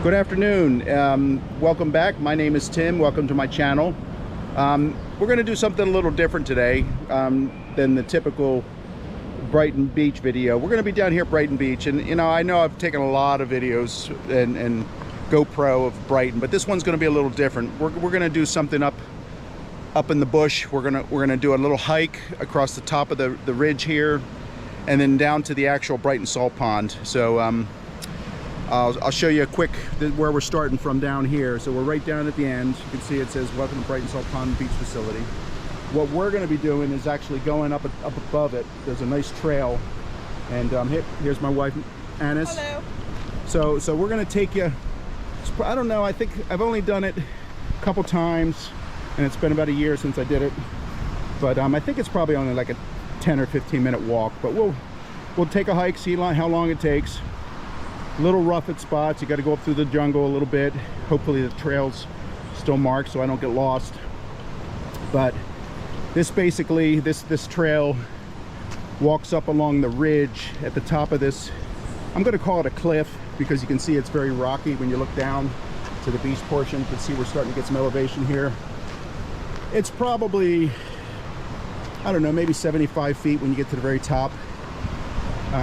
Good afternoon. Welcome back. My name is Tim. Welcome to my channel. We're going to do something a little different today than the typical Brighton Beach video. We're going to be down here at Brighton Beach, and I know I've taken a lot of videos and GoPro of Brighton, but this one's going to be a little different. We're going to do something up in the bush. We're going to do a little hike across the top of the ridge here, and then down to the actual Brighton Salt Pond. So I'll show you a quick where we're starting from down here. So we're right down at the end. You can see it says welcome to Brighton Salt Pond Beach Facility. What we're going to be doing is actually going up above it. There's a nice trail, and here's my wife Anis. Hello. So we're going to take you, I don't know, I think I've only done it a couple times, and it's been about a year since I did it, but I think it's probably only like a 10 or 15 minute walk. But we'll take a hike, see how long it takes. A little rough at spots. You got to go up through the jungle a little bit. Hopefully the trail's still marked so I don't get lost. But this basically, this trail walks up along the ridge at the top of this, I'm going to call it a cliff, because you can see it's very rocky when you look down to the beach portion. You can see we're starting to get some elevation here. It's probably, I don't know, maybe 75 feet when you get to the very top.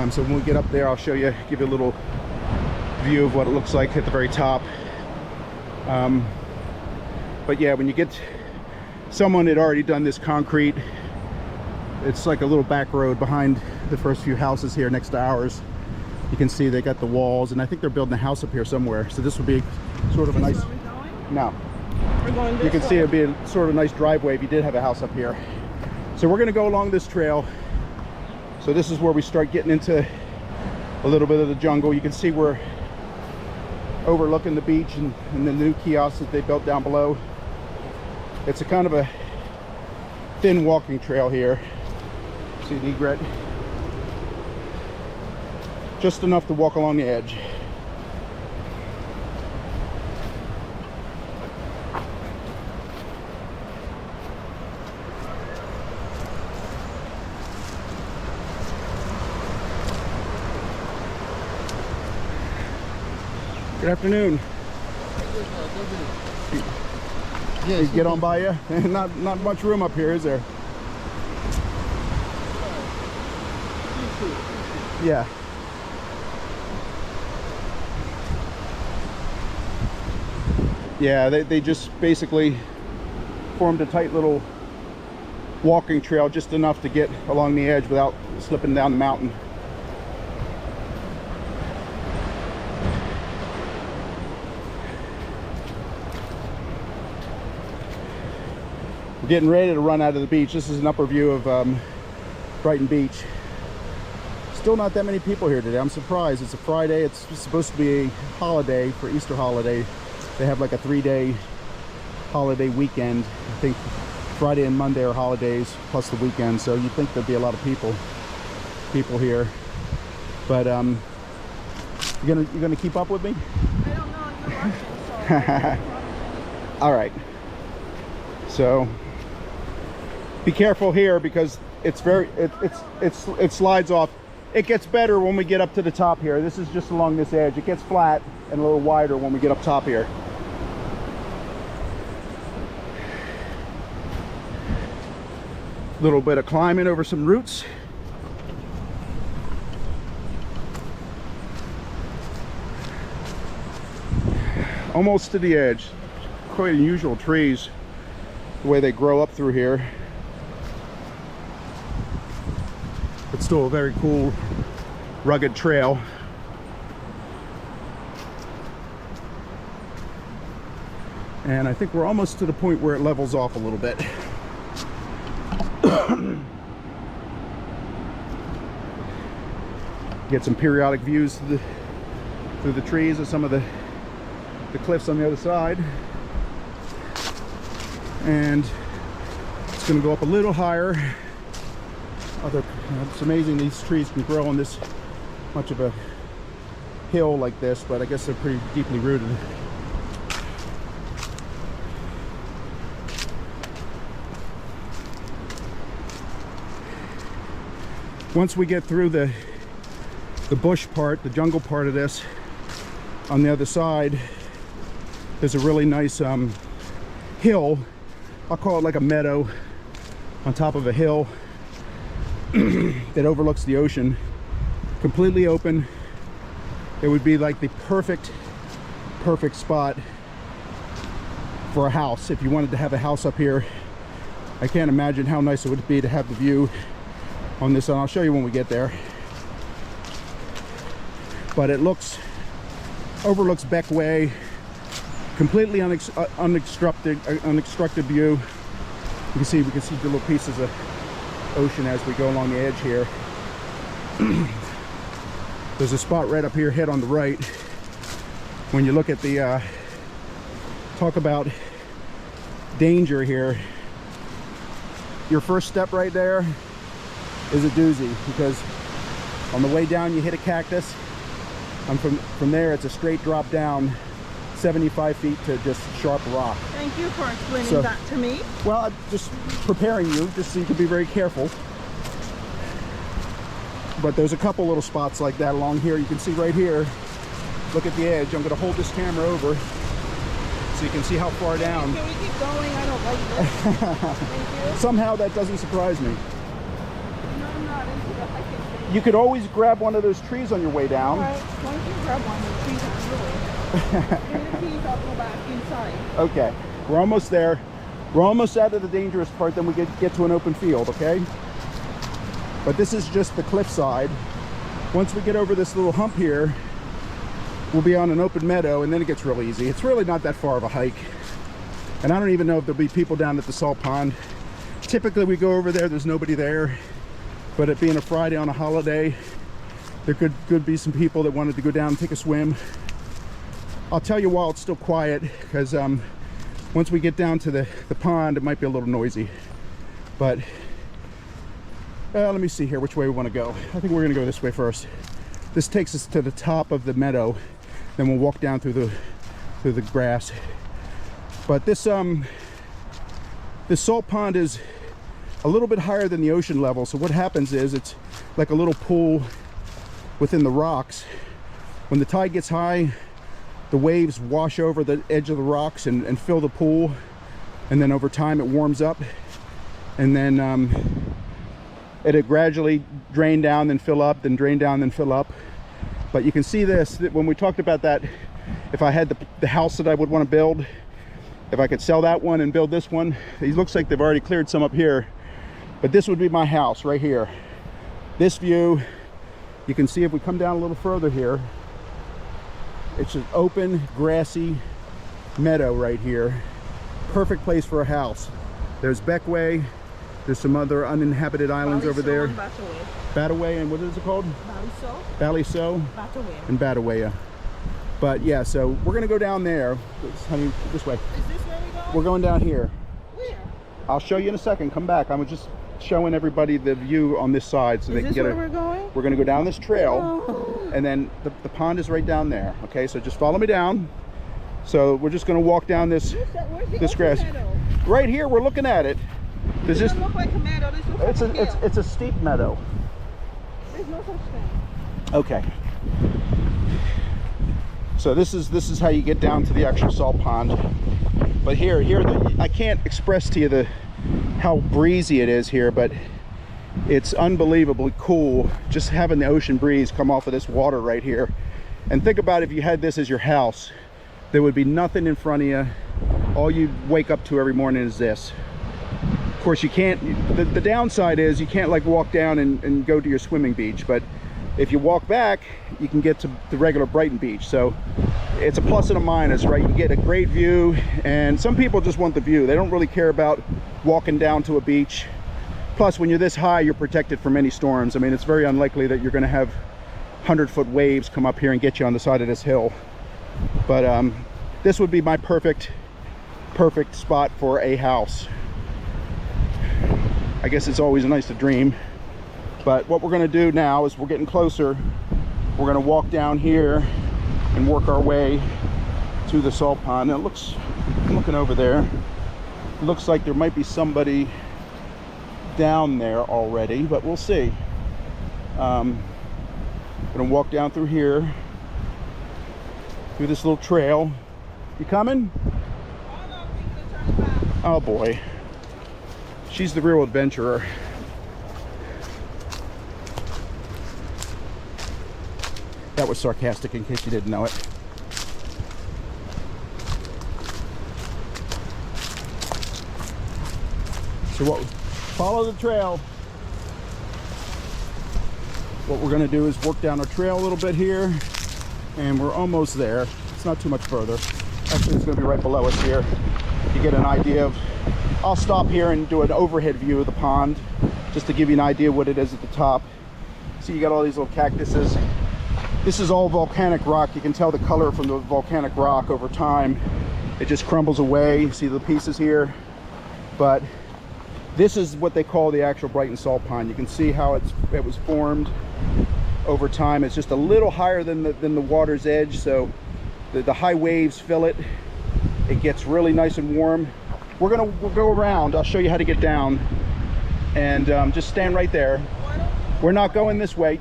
So when we get up there, I'll show you, give you a little view of what it looks like at the very top. But yeah, when you get, someone had already done this concrete. It's like a little back road behind the first few houses here next to ours. You can see they got the walls, and I think they're building a house up here somewhere. So this would be sort of a nice, no, We're going this you can way. see it'd be a sort of nice driveway if you did have a house up here. So we're going to go along this trail. So this is where we start getting into a little bit of the jungle. You can see we're overlooking the beach and the new kiosks that they built down below. It's a kind of a thin walking trail here. See the egret? Just enough to walk along the edge. Good afternoon. Yes, Get on by you. Not much room up here, is there? Yeah. Yeah, they just basically formed a tight little walking trail, just enough to get along the edge without slipping down the mountain. We're getting ready to run out of the beach. This is an upper view of Brighton Beach. Still not that many people here today. I'm surprised. It's a Friday. It's supposed to be a holiday for Easter holiday. They have like a 3-day holiday weekend. I think Friday and Monday are holidays plus the weekend. So you'd think there'd be a lot of people here. But you're gonna keep up with me? I don't know until I All right. So be careful here, because it's very it slides off. It gets better when we get up to the top here. This is just along this edge. It gets flat and a little wider when we get up top here. Little bit of climbing over some roots. Almost to the edge. Quite unusual trees, the way they grow up through here. But still a very cool, rugged trail. And I think we're almost to the point where it levels off a little bit. Get some periodic views through the trees of some of the cliffs on the other side. And it's going to go up a little higher. It's amazing these trees can grow on this much of a hill like this, but I guess they're pretty deeply rooted. Once we get through the bush part, the jungle part of this, on the other side, there's a really nice hill. I'll call it like a meadow on top of a hill that overlooks the ocean, completely open. It would be like the perfect spot for a house. If you wanted to have a house up here, I can't imagine how nice it would be to have the view on this, and I'll show you when we get there. But it overlooks Beck Way, completely unobstructed view. We can see the little pieces of ocean as we go along the edge here. There's a spot right up here, head on the right. When you look at the talk about danger here, your first step right there is a doozy, because on the way down you hit a cactus, and from there it's a straight drop down 75 feet to just sharp rock. Thank you for explaining that to me. Well, I'm just preparing you, just so you can be very careful. But there's a couple little spots like that along here. You can see right here, look at the edge. I'm going to hold this camera over so you can see how far down. Can we keep going? I don't like this. Thank you. Somehow that doesn't surprise me. No, I'm not into the hiking thing. You could always grab one of those trees on your way down. All right, why don't you grab one of the trees on your way? Give me the keys, I'll go back inside. Okay, we're almost there. We're almost out of the dangerous part, then we get to an open field, okay? But this is just the cliffside. Once we get over this little hump here, we'll be on an open meadow, and then it gets real easy. It's really not that far of a hike. And I don't even know if there'll be people down at the salt pond. Typically we go over there, there's nobody there. But it being a Friday on a holiday, there could be some people that wanted to go down and take a swim. I'll tell you while it's still quiet, because once we get down to the pond, it might be a little noisy. But let me see here which way we want to go. I think we're going to go this way first. This takes us to the top of the meadow, then we'll walk down through the grass. But this salt pond is a little bit higher than the ocean level, so what happens is it's like a little pool within the rocks. When the tide gets high, the waves wash over the edge of the rocks and fill the pool, and then over time it warms up, and then it'll gradually drain down, then fill up, then drain down, then fill up. But you can see this, that when we talked about that, if I had the house that I would want to build, if I could sell that one and build this one, it looks like they've already cleared some up here, but this would be my house right here. This view, you can see if we come down a little further here, it's an open, grassy meadow right here. Perfect place for a house. There's Beck Way. There's some other uninhabited islands over there. Bataway, and what is it called? Ballyso. Bataway. And Batawaya. But yeah, so we're gonna go down there. Honey, this way. Is this where we go? We're going down here. Where? I'll show you in a second. Come back. I'm just showing everybody the view on this side so they can get where we're going? We're gonna go down this trail, Oh. and then the pond is right down there. Okay, so just follow me down. So we're just gonna walk down this grass. Meadow? Right here, we're looking at it. This doesn't look like a meadow. This looks like a hill. It's a steep meadow. There's no such thing. Okay. So this is how you get down to the actual salt pond. But here I can't express to you how breezy it is here, but it's unbelievably cool just having the ocean breeze come off of this water right here. And think about if you had this as your house, there would be nothing in front of you. All you wake up to every morning is this. Of course, you can't, the downside is you can't like walk down and go to your swimming beach, but if you walk back, you can get to the regular Brighton Beach. So it's a plus and a minus, right? You get a great view, and some people just want the view. They don't really care about walking down to a beach. Plus, when you're this high, you're protected from any storms. I mean, it's very unlikely that you're gonna have 100-foot waves come up here and get you on the side of this hill. But this would be my perfect spot for a house. I guess it's always nice to dream. But what we're going to do now is we're getting closer. We're going to walk down here and work our way to the salt pond. Now I'm looking over there. It looks like there might be somebody down there already, but we'll see. I'm going to walk down through here. through this little trail. You coming? Oh boy. She's the real adventurer. That was sarcastic in case you didn't know it. So follow the trail. What we're going to do is work down our trail a little bit here, and we're almost there. It's not too much further. Actually, it's going to be right below us here. You get an idea of, I'll stop here and do an overhead view of the pond just to give you an idea of what it is at the top. See, you got all these little cactuses. This is all volcanic rock. You can tell the color from the volcanic rock over time. It just crumbles away. You see the pieces here, but this is what they call the actual Brighton salt pond. You can see how it was formed over time. It's just a little higher than the water's edge, so the high waves fill it. It gets really nice and warm. We'll go around. I'll show you how to get down, and just stand right there. We're not going this way.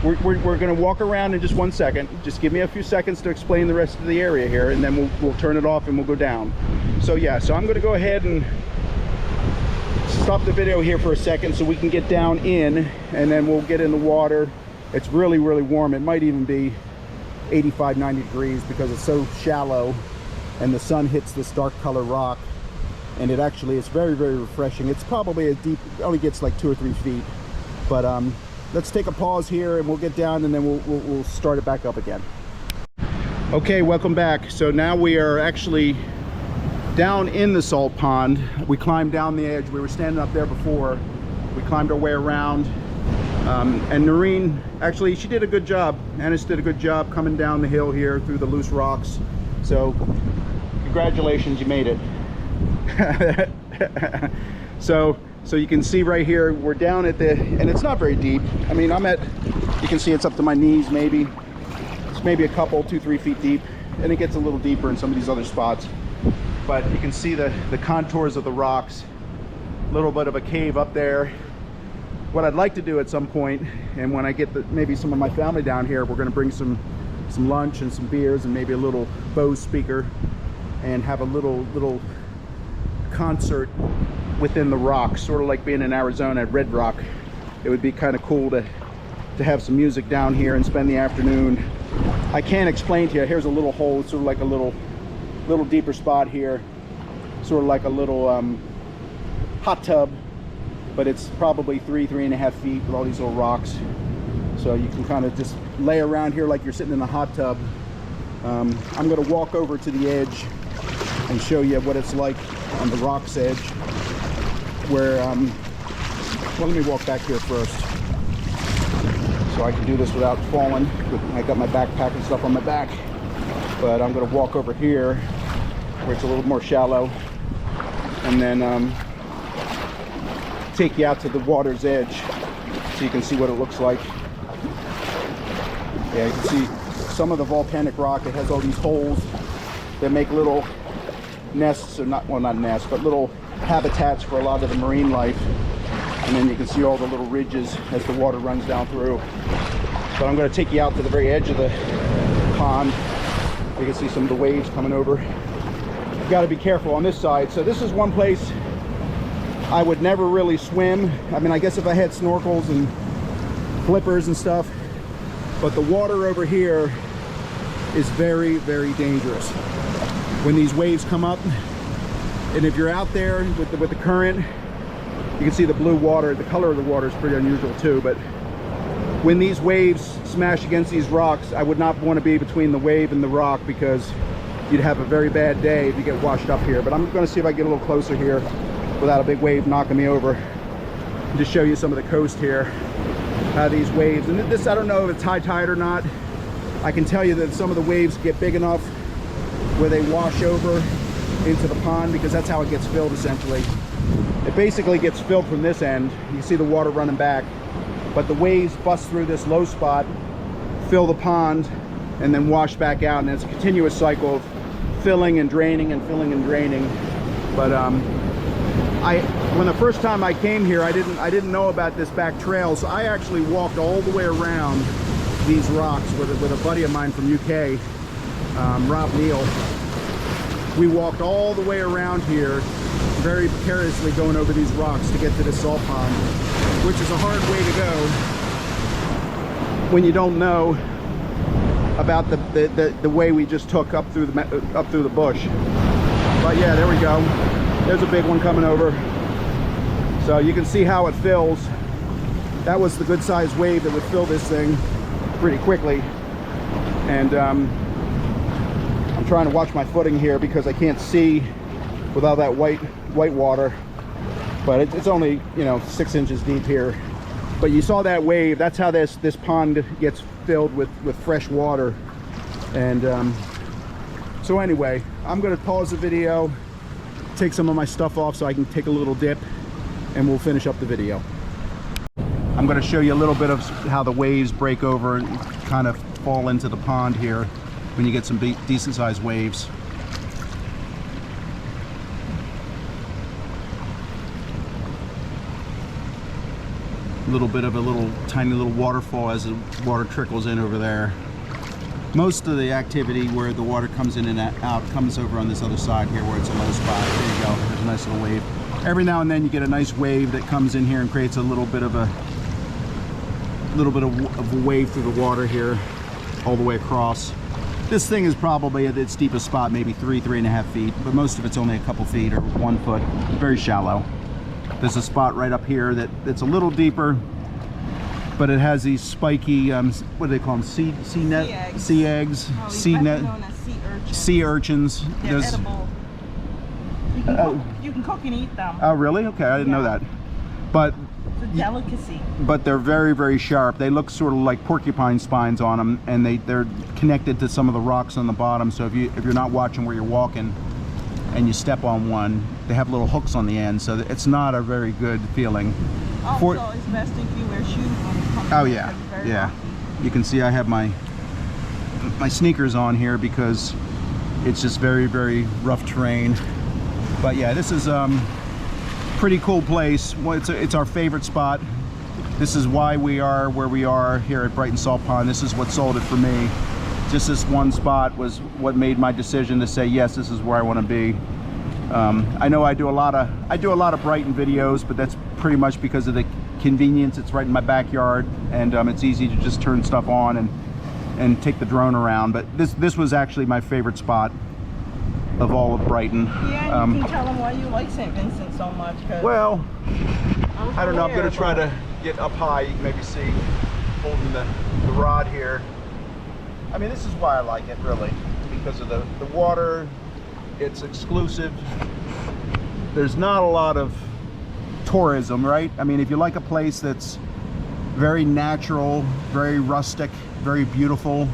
We're going to walk around in just 1 second. Just give me a few seconds to explain the rest of the area here, and then we'll turn it off and we'll go down. So yeah, so I'm going to go ahead and stop the video here for a second so we can get down in, and then we'll get in the water. It's really, really warm. It might even be 85, 90 degrees because it's so shallow and the sun hits this dark color rock, and it actually is very, very refreshing. It's probably a deep, it only gets like 2 or 3 feet, but let's take a pause here and we'll get down, and then we'll start it back up again. Okay, welcome back. So now we are actually down in the salt pond. We climbed down the edge. We were standing up there before. We climbed our way around, and Noreen, actually, she did a good job. Annis did a good job coming down the hill here through the loose rocks. So congratulations, you made it. So you can see right here, we're down at the, and it's not very deep. I mean, you can see it's up to my knees maybe. It's maybe a couple, 2-3 feet deep, and it gets a little deeper in some of these other spots. But you can see the contours of the rocks. A little bit of a cave up there. What I'd like to do at some point, and when I get maybe some of my family down here, we're going to bring some lunch and some beers and maybe a little Bose speaker, and have a little concert within the rocks, sort of like being in Arizona at Red Rock. It would be kind of cool to have some music down here and spend the afternoon. I can't explain to you. Here's a little hole. It's sort of like a little deeper spot here, sort of like a little hot tub, but it's probably 3.5 feet with all these little rocks. So you can kind of just lay around here like you're sitting in a hot tub. I'm going to walk over to the edge and show you what it's like on the rock's edge, where well, let me walk back here first so I can do this without falling. I got my backpack and stuff on my back, but I'm going to walk over here where it's a little more shallow, and then take you out to the water's edge so you can see what it looks like. Yeah, you can see some of the volcanic rock. It has all these holes that make little nests, or not nests, but little habitats for a lot of the marine life. And then you can see all the little ridges as the water runs down through. But I'm going to take you out to the very edge of the pond. You can see some of the waves coming over. You've got to be careful on this side. So this is one place I would never really swim. I mean, I guess if I had snorkels and flippers and stuff, but the water over here is very, very dangerous. When these waves come up, and if you're out there with the current, you can see the blue water. The color of the water is pretty unusual too, but when these waves smash against these rocks, I would not want to be between the wave and the rock, because you'd have a very bad day if you get washed up here. But I'm going to see if I get a little closer here without a big wave knocking me over, and just show you some of the coast here, how these waves, and this, I don't know if it's high tide or not. I can tell you that some of the waves get big enough where they wash over into the pond, because that's how it gets filled essentially. It basically gets filled from this end. You see the water running back, but the waves bust through this low spot, fill the pond, and then wash back out, and it's a continuous cycle of filling and draining and filling and draining. But when the first time I came here, I didn't know about this back trail, so I actually walked all the way around these rocks with a buddy of mine from UK, Rob Neal. We walked all the way around here, very precariously going over these rocks to get to the salt pond, which is a hard way to go when you don't know about the way we just took up through the bush. But yeah, there we go. There's a big one coming over. So you can see how it fills. That was the good sized wave that would fill this thing pretty quickly. And I'm trying to watch my footing here because I can't see with all that white water. But it's only, you know, 6 inches deep here. But you saw that wave. That's how this pond gets filled with fresh water. And so anyway, I'm going to pause the video, take some of my stuff off so I can take a little dip, and we'll finish up the video. I'm going to show you a little bit of how the waves break over and kind of fall into the pond here when you get some decent sized waves. A little bit of a tiny little waterfall as the water trickles in over there. Most of the activity where the water comes in and out comes over on this other side here where it's a low spot. There you go, there's a nice little wave. Every now and then you get a nice wave that comes in here and creates a little bit of a wave through the water here all the way across. This thing is probably at its deepest spot, maybe 3.5 feet, but most of it's only a couple feet or 1 foot, very shallow. There's a spot right up here that's a little deeper, but it has these spiky, what do they call them? Sea eggs, Oh, sea net, known as sea urchins. sea urchins. They're edible. You can cook and eat them. Oh, really? Okay, I didn't know that. But It's a delicacy. but they're very, very sharp. They look sort of like porcupine spines on them, and they're connected to some of the rocks on the bottom. So if you're not watching where you're walking and you step on one, they have little hooks on the end, so it's not a very good feeling. Also, it's best if you wear shoes when you come. Oh yeah, yeah. You can see I have my sneakers on here because it's just very, very rough terrain. But yeah, this is pretty cool place. Well, it's our favorite spot. This is why we are where we are here at Brighton Salt Pond. This is what sold it for me. Just this one spot was what made my decision to say yes, this is where I want to be. I know I do a lot of Brighton videos, but that's pretty much because of the convenience. It's right in my backyard, and it's easy to just turn stuff on and take the drone around. But this was actually my favorite spot of all of Brighton. Yeah, you can tell them why you like St. Vincent so much. Well, I don't know. I'm going to try to get up high. You can maybe see holding the rod here. I mean, this is why I like it, really, because of the water. It's exclusive. There's not a lot of tourism, right? I mean, if you like a place that's very natural, very rustic, very beautiful,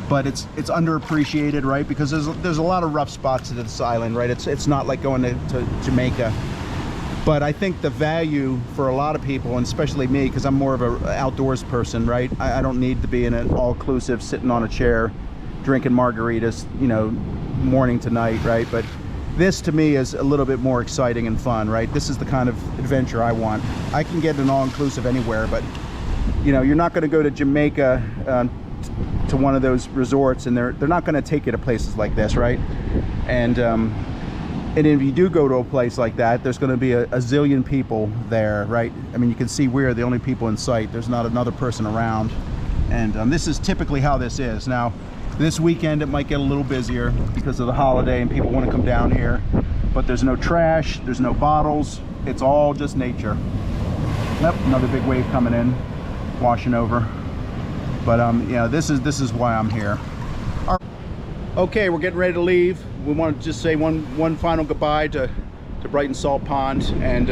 but it's underappreciated, right? Because there's a lot of rough spots to this island, right? It's not like going to Jamaica. But I think the value for a lot of people, and especially me, because I'm more of an outdoors person, right? I don't need to be in an all-inclusive sitting on a chair drinking margaritas, you know, morning to night, right? But this to me is a little bit more exciting and fun, right? This is the kind of adventure I want. I can get an all-inclusive anywhere, but you know, you're not going to go to Jamaica to one of those resorts, and they're not going to take you to places like this, right? And if you do go to a place like that, there's going to be a zillion people there, right? I mean, you can see we're the only people in sight. There's not another person around. And this is typically how this is. Now, this weekend it might get a little busier because of the holiday and people want to come down here. But there's no trash, there's no bottles. It's all just nature. Yep, another big wave coming in, washing over. But yeah, this is why I'm here. Okay, we're getting ready to leave. We want to just say one final goodbye to Brighton Salt Pond, and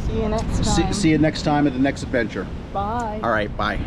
See you next time. see you next time at the next adventure. Bye. All right, bye.